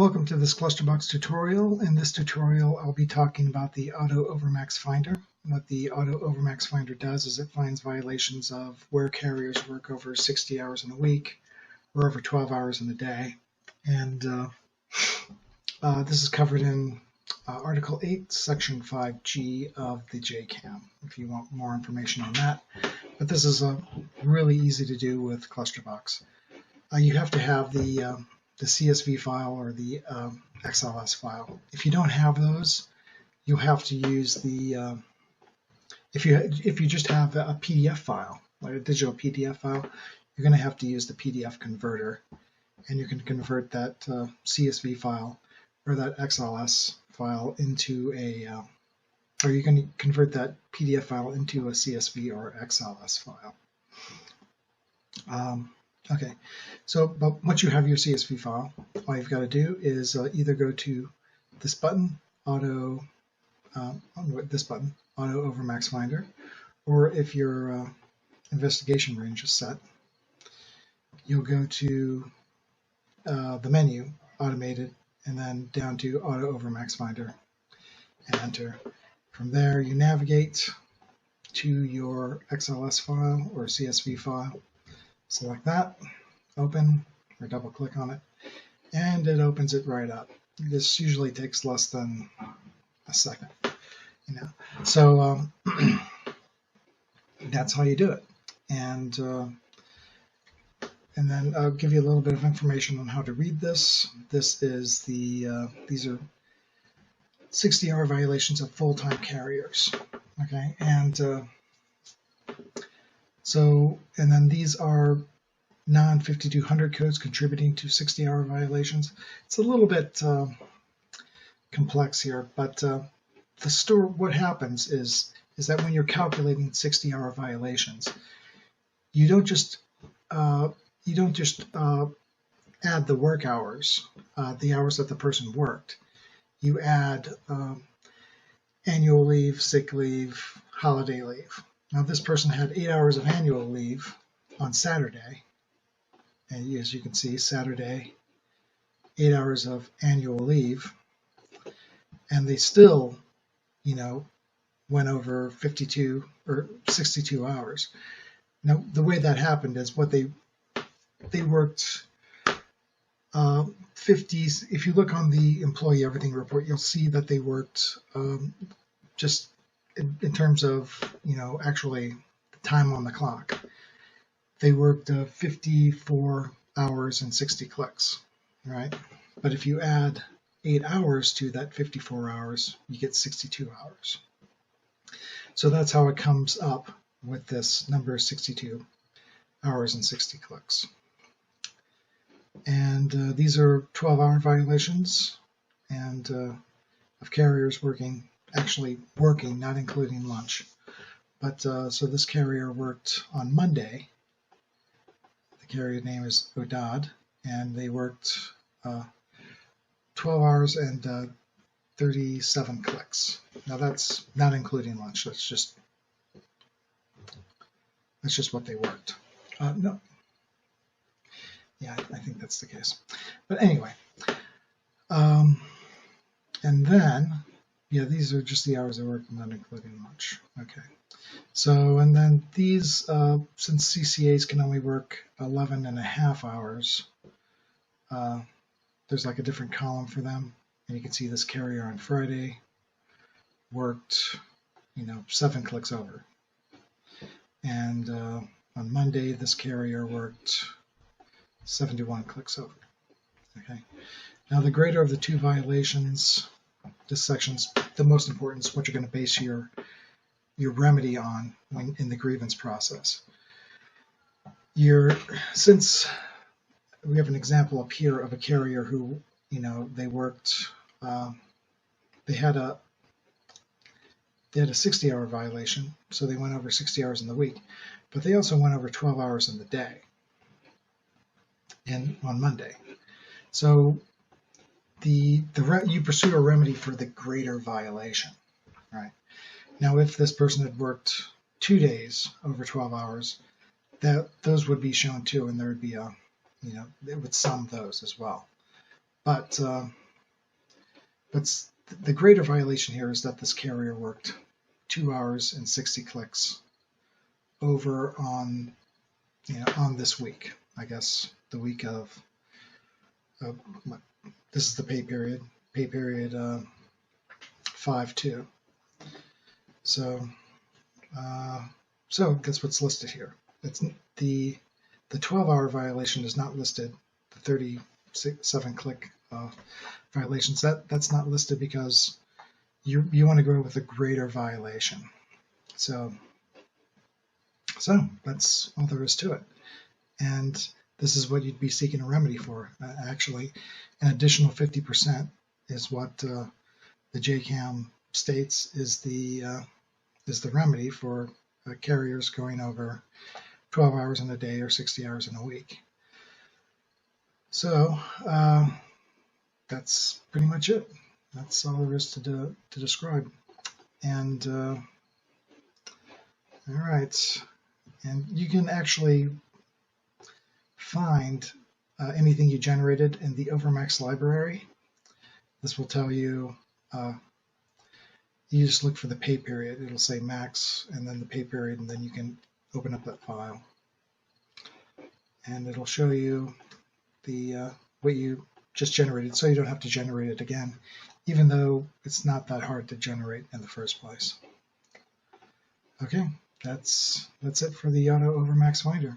Welcome to this Klusterbox tutorial. In this tutorial, I'll be talking about the Auto Overmax Finder. What the Auto Overmax Finder does is it finds violations of where carriers work over 60 hours in a week or over 12 hours in a day. And this is covered in Article 8, Section 5G of the JCAM, if you want more information on that. But this is really easy to do with Klusterbox. You have to have the CSV file or the XLS file. If you don't have those, you have to use the if you just have a PDF file, like a digital PDF file, you're going to have to use the PDF converter, and you can convert that CSV file or that XLS file into a or you can convert that PDF file into a CSV or XLS file. Okay, so but once you have your CSV file, all you've got to do is either go to this button, Auto Overmax Finder, or if your investigation range is set, you'll go to the menu, Automated, and then down to Auto Overmax Finder, and enter. From there, you navigate to your XLS file or CSV file. Select that, open, or double click on it, and it opens it right up. This usually takes less than a second, So that's how you do it. And then I'll give you a little bit of information on how to read this. This is these are 60-hour violations of full-time carriers. Okay, and and then these are non-5200 codes contributing to 60-hour violations. It's a little bit complex here, but what happens is that when you're calculating 60-hour violations, you don't just add the work hours, the hours that the person worked. You add annual leave, sick leave, holiday leave. Now, this person had 8 hours of annual leave on Saturday, and as you can see, Saturday, 8 hours of annual leave, and they still, went over 52 or 62 hours. Now, the way that happened is they worked 50s. If you look on the Employee Everything report, you'll see that they worked just in terms of, actually the time on the clock. They worked 54 hours and 60 clicks, right? But if you add 8 hours to that 54 hours, you get 62 hours. So that's how it comes up with this number 62 hours and 60 clicks. And these are 12-hour violations and of carriers actually working, not including lunch. But so this carrier worked on Monday. The carrier name is Odad, and they worked 12 hours and 37 clicks. Now that's not including lunch. That's just what they worked. No. Yeah, I think that's the case. But anyway, and then, yeah, these are just the hours they worked, not including lunch. Okay. So, and then these, since CCAs can only work 11.5 hours, there's like a different column for them. And you can see this carrier on Friday worked, 7 clicks over. And on Monday, this carrier worked 71 clicks over. Okay. Now, the greater of the two violations, this section's the most important. Is what you're going to base your remedy on when in the grievance process. Since we have an example up here of a carrier who, they worked, they had a 60-hour violation, so they went over 60 hours in the week, but they also went over 12 hours in the day. And on Monday, so you pursue a remedy for the greater violation, right? Now, if this person had worked 2 days over 12 hours, those would be shown too, and there would be it would sum those as well. But the greater violation here is that this carrier worked 2 hours and 60 clicks over on on this week. I guess the week of this is the pay period 5/2. So that's what's listed here. It's the 12-hour violation is not listed. The 37 click violations, that's not listed because you want to go with a greater violation. So that's all there is to it. And this is what you'd be seeking a remedy for. Actually, an additional 50% is what the JCAM states is the remedy for carriers going over 12 hours in a day or 60 hours in a week. So that's pretty much it. That's all there is to describe. And all right, and you can actually find anything you generated in the Overmax library. This will tell you, you just look for the pay period. It'll say max and then the pay period, and then you can open up that file. And it'll show you the what you just generated, so you don't have to generate it again, even though it's not that hard to generate in the first place. Okay, that's it for the Auto Overmax Finder.